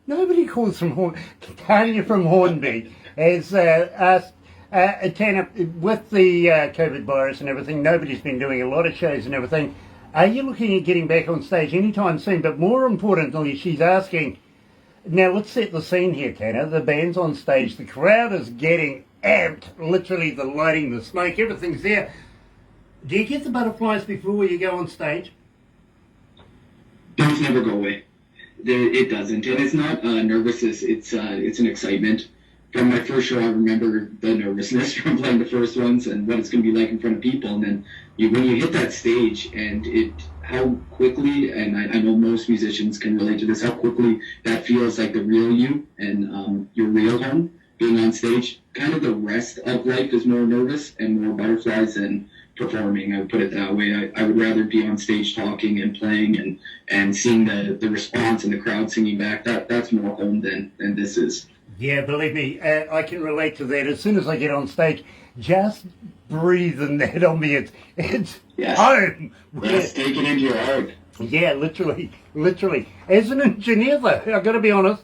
nobody calls from Hornby, Tanya from Hornby has asked, Tanya, with the COVID virus and everything, nobody's been doing a lot of shows and everything. Are you looking at getting back on stage anytime soon? But more importantly, she's asking, now let's set the scene here, Tanya. The band's on stage, the crowd is getting amped, literally the lighting, the smoke, everything's there. Do you get the butterflies before you go on stage? Those never go away. It doesn't, and it's not nervousness. It's an excitement. From my first show, I remember the nervousness from playing the first ones and what it's going to be like in front of people. And then when you hit that stage, and how quickly, and I know most musicians can relate to this, how quickly that feels like the real you and your real home. being on stage. Kind of the rest of life is more nervous and more butterflies than performing. I would put it that way. I would rather be on stage talking and playing and seeing the response and the crowd singing back. That's more home than this is. Yeah, believe me, I can relate to that. As soon as I get on stage, just breathing that on me. It's Yes. home. Yes, take it into your heart. Yeah, literally. As an engineer, though, I've got to be honest,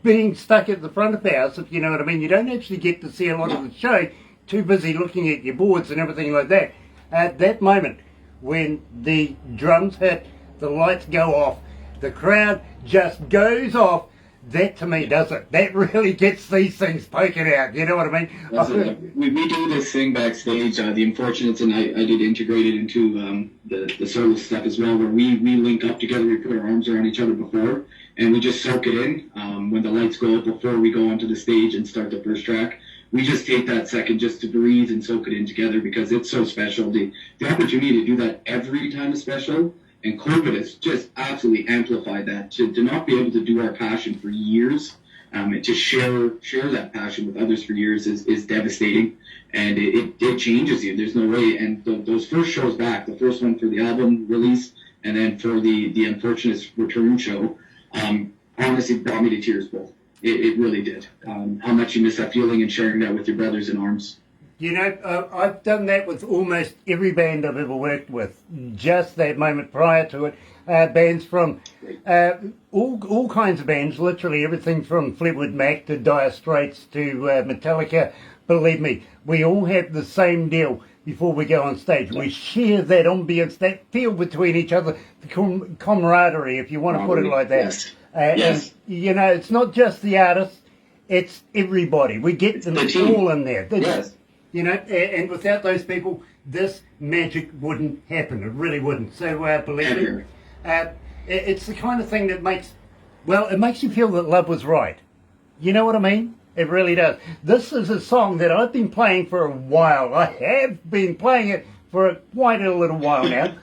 being stuck at the front of the house, if you know what I mean, you don't actually get to see a lot of the show. Too busy looking at your boards and everything like that. At that moment, when the drums hit, the lights go off, the crowd just goes off. That to me does it. That really gets these things poking out. You know what I mean? We do this thing backstage. The Unfortunates and I did integrate it into the solo stuff as well, where we link up together. We put our arms around each other before, and we just soak it in. When the lights go up before we go onto the stage and start the first track, we just take that second just to breathe and soak it in together because it's so special. The opportunity to do that every time is special. And COVID has just absolutely amplified that. To not be able to do our passion for years, and to share that passion with others for years is devastating. And it changes you. There's no way. And those first shows back, the first one for the album release, and then for the Unfortunates return show, honestly brought me to tears both. It really did. How much you miss that feeling and sharing that with your brothers in arms. You know, I've done that with almost every band I've ever worked with. Just that moment prior to it, bands from all kinds of bands, literally everything from Fleetwood Mac to Dire Straits to Metallica. Believe me, we all have the same deal before we go on stage. We share that ambience, that feel between each other, the camaraderie, if you want to put it like that. Yes. And, you know, it's not just the artists, it's everybody. We get them all in there. Yes. You know, and without those people, this magic wouldn't happen. It really wouldn't. So, believe me, it's the kind of thing that makes you feel that love was right. You know what I mean? It really does. This is a song that I've been playing for a while. I have been playing it for quite a little while now.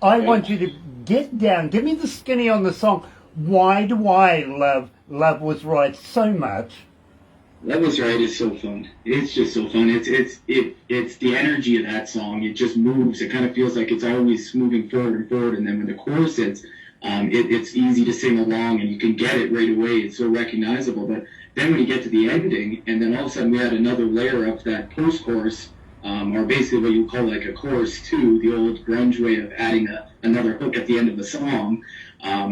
I want you to get down. Give me the skinny on the song. Why do I love Love Was Right so much? Love Was Right is so fun. It's just so fun. It's the energy of that song. It just moves. It kind of feels like it's always moving forward and forward. And then when the chorus hits, it's easy to sing along and you can get it right away. It's so recognizable. But then when you get to the ending, and then all of a sudden we had another layer of that post-chorus, or basically what you call like a chorus two, the old grunge way of adding another hook at the end of the song,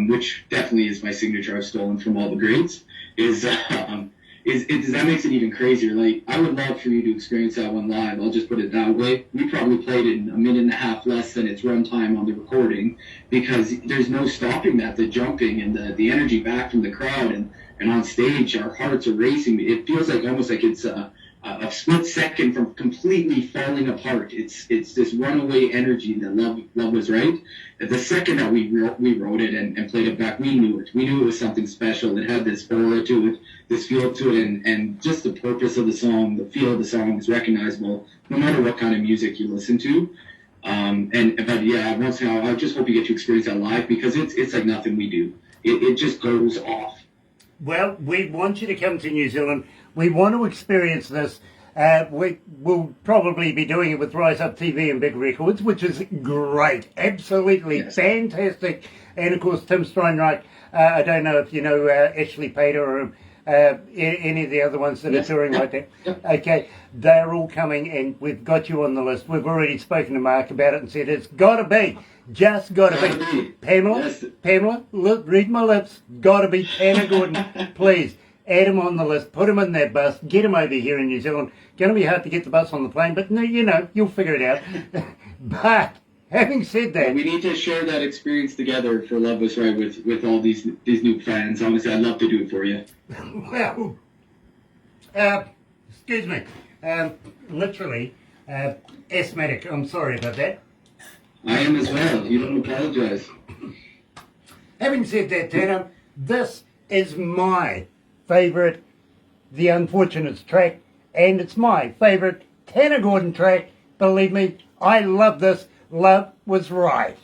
which definitely is my signature. I've stolen from all the greats. That makes it even crazier. Like, I would love for you to experience that one live. I'll just put it that way. We probably played it in a minute and a half less than its runtime on the recording because there's no stopping that. The jumping and the energy back from the crowd and on stage, our hearts are racing. It feels like almost like it's a split second from completely falling apart. It's this runaway energy that love was right. The second that we wrote it and played it back, we knew it. We knew it was something special. It had this aura to it, this feel to it, and just the purpose of the song, the feel of the song is recognizable no matter what kind of music you listen to. But yeah, once in a while, I just hope you get to experience that live because it's like nothing we do. It just goes off. Well, we want you to come to New Zealand. We want to experience this. We will probably be doing it with Rise Up TV and Big Records, which is great. Absolutely fantastic. And, of course, Tim Steinreich. I don't know if you know Ashley Pater or any of the other ones that are touring like that. Okay, they're all coming, and we've got you on the list. We've already spoken to Mark about it and said it's got to be. Just got to be. Pamela, read my lips. Got to be Tanner Gordon. Please. Add him on the list, put him in that bus, get him over here in New Zealand. Going to be hard to get the bus on the plane, but no, you know, you'll figure it out. But having said that, we need to share that experience together for Love Was Right with all these new fans. Honestly, I'd love to do it for you. Well, excuse me, literally asthmatic. I'm sorry about that. I am as well. You don't apologize. Having said that, Tanner, this is my favourite The Unfortunates track, and it's my favourite Tanner Gordon track. Believe me, I love this. Love Was Right.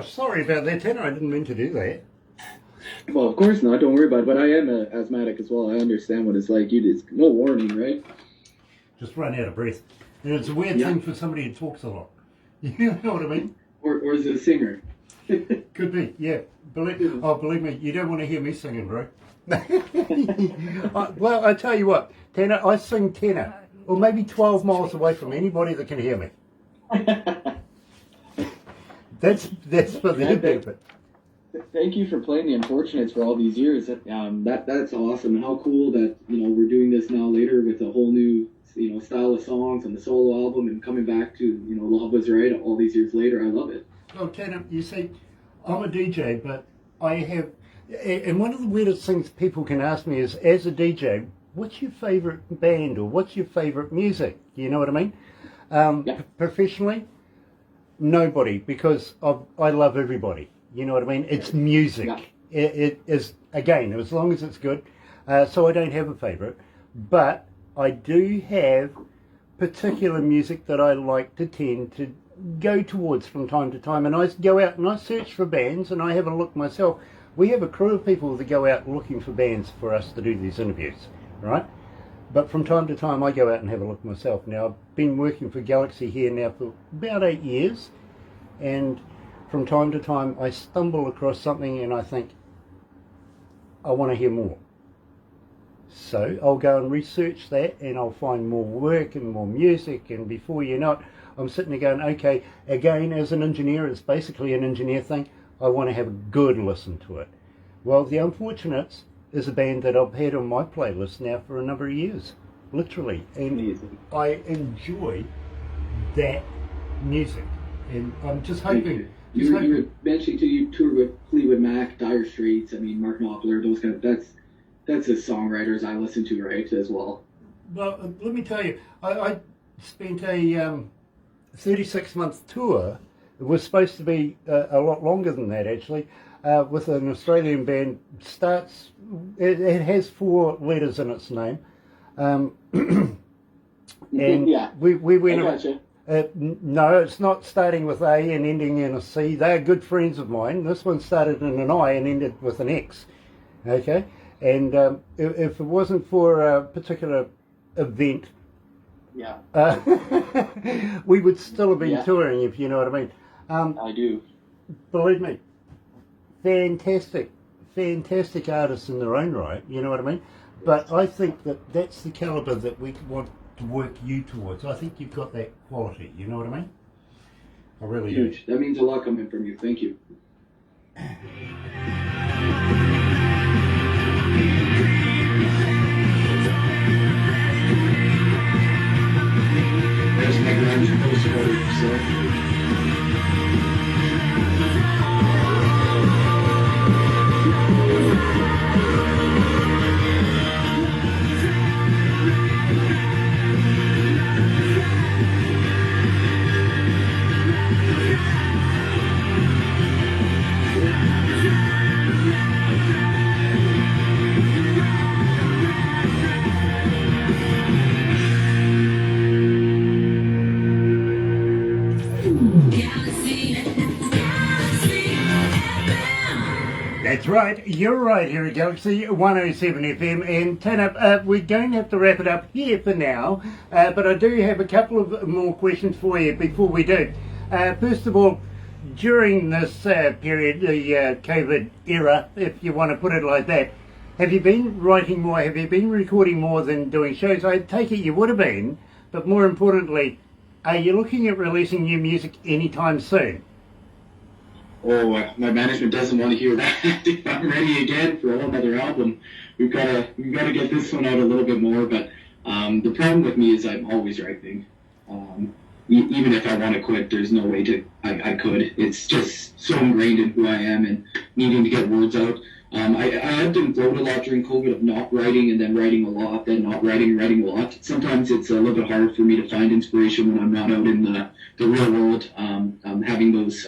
gosh, sorry about that, Tanner. I didn't mean to do that. Well, of course not. Don't worry about it. But I am asthmatic as well. I understand what it's like. It's no warning, right? Just run out of breath. And it's a weird thing for somebody who talks a lot. You know what I mean? Or is it a singer? Could be, yeah. Believe me, you don't want to hear me singing, bro. Well, I tell you what, tenor, I sing tenor, or maybe 12 miles away from anybody that can hear me. That's for the benefit. Thank you for playing the Unfortunates for all these years. That's awesome, and how cool that we're doing this now later with a whole new style of songs and the solo album, and coming back to Love Was Right all these years later. I love it. Oh, Tanner, you see, I'm a DJ, but I have, and one of the weirdest things people can ask me is, as a DJ, what's your favourite band or what's your favourite music? You know what I mean? Professionally, nobody, because I love everybody. You know what I mean? It's music. Yeah. It is, again, as long as it's good. So I don't have a favourite, but I do have particular music that I like to tend to go towards from time to time, and I go out and I search for bands and I have a look myself. We have a crew of people that go out looking for bands for us to do these interviews, right? But from time to time I go out and have a look myself. Now, I've been working for Galaxy here now for about 8 years, and from time to time I stumble across something and I think, I want to hear more. So I'll go and research that, and I'll find more work and more music, and before you know it, I'm sitting there going, okay, again, as an engineer, it's basically an engineer thing. I want to have a good listen to it. Well, The Unfortunates is a band that I've had on my playlist now for a number of years, literally. And Amazing. I enjoy that music. And I'm just hoping... You were mentioning too, you toured with Fleetwood Mac, Dire Straits, Mark Knopfler, those kind of... That's the songwriters I listen to, right, as well. Well, let me tell you, I spent a 36-month tour. It was supposed to be a lot longer than that, actually, with an Australian band. It has 4 letters in its name. And Yeah, we went... I gotcha. No, it's not starting with A and ending in a C. They're good friends of mine. This one started in an I and ended with an X. Okay? And if it wasn't for a particular event, Yeah, we would still have been touring, if you know what I mean. I do. Believe me, fantastic artists in their own right, you know what I mean? But I think that's the calibre that we want to work you towards. I think you've got that quality, you know what I mean? I really do. Huge. That means a lot coming from you. Thank you. There's my grunge poster, so... That's right, you're right here at Galaxy 107 FM, and Tanner, we're going to have to wrap it up here for now, but I do have a couple of more questions for you before we do. First of all, during this period, the COVID era, if you want to put it like that, have you been writing more, have you been recording more than doing shows? I take it you would have been, but more importantly, are you looking at releasing new music anytime soon? Oh, my management doesn't want to hear that. If I'm ready again for another album, we've got to get this one out a little bit more. But the problem with me is I'm always writing. Even if I want to quit, there's no way I could. It's just so ingrained in who I am and needing to get words out. I have been floated a lot during COVID of not writing and then writing a lot, then not writing and writing a lot. Sometimes it's a little bit hard for me to find inspiration when I'm not out in the real world, having those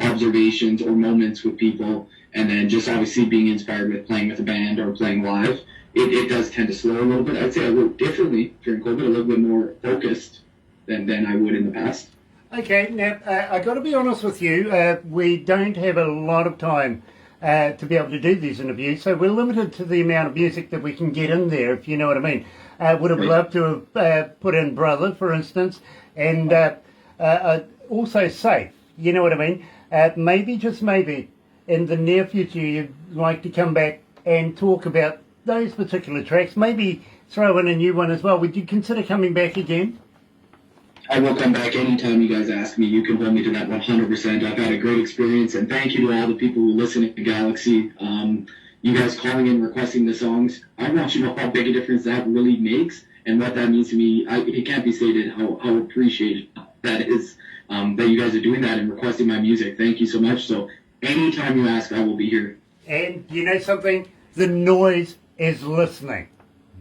observations or moments with people, and then just obviously being inspired with playing with a band or playing live. It does tend to slow a little bit. I'd say I wrote differently during COVID, a little bit more focused than I would in the past. Okay, now I got to be honest with you. We don't have a lot of time to be able to do these interviews, so we're limited to the amount of music that we can get in there, if you know what I mean. Would have loved to have put in Brother, for instance, and also Safe, you know what I mean. Maybe, just maybe, in the near future, you'd like to come back and talk about those particular tracks. Maybe throw in a new one as well. Would you consider coming back again? I will come back anytime you guys ask me. You can hold me to that 100%. I've had a great experience, and thank you to all the people who listen to Galaxy. You guys calling in, requesting the songs. I want you to know how big a difference that really makes and what that means to me. It can't be stated how appreciated that is, that you guys are doing that and requesting my music. Thank you so much. So anytime you ask, I will be here. And you know something? The noise is listening.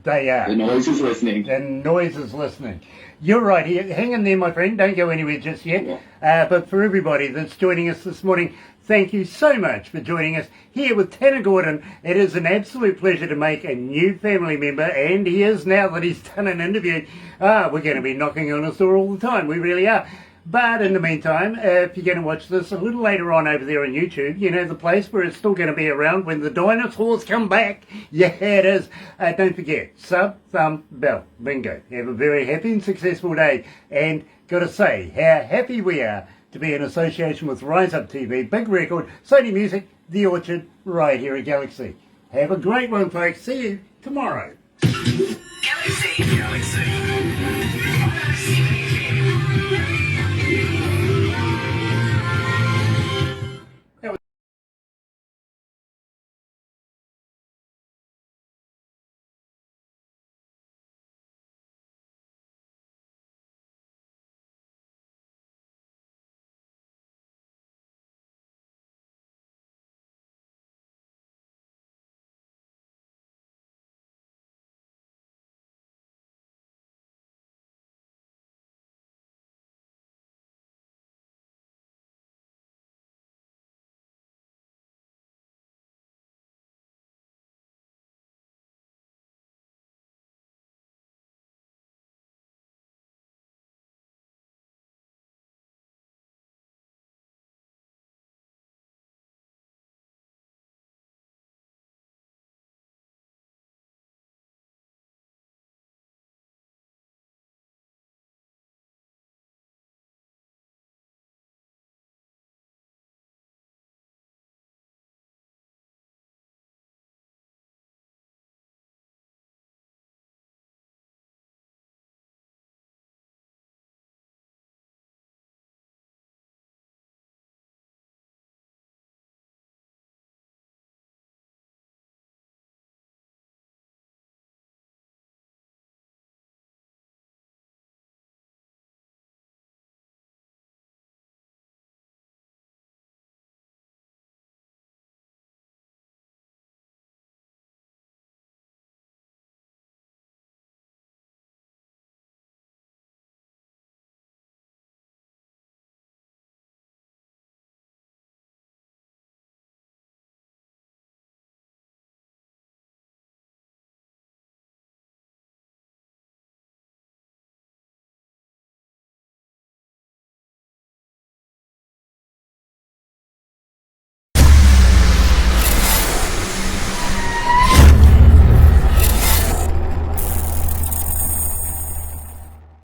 They are. The noise is listening. The noise is listening. You're right. Hang in there, my friend. Don't go anywhere just yet. But for everybody that's joining us this morning, thank you so much for joining us here with Tanner Gordon. It is an absolute pleasure to make a new family member, and he is now that he's done an interview. We're going to be knocking on his door all the time. We really are. But in the meantime, if you're going to watch this a little later on over there on YouTube, you know, the place where it's still going to be around when the dinosaurs come back. Yeah, it is. Don't forget, sub, thumb, bell. Bingo. Have a very happy and successful day. And got to say how happy we are to be in association with Rise Up TV, Big Record, Sony Music, The Orchard, right here at Galaxy. Have a great one, folks. See you tomorrow. Galaxy.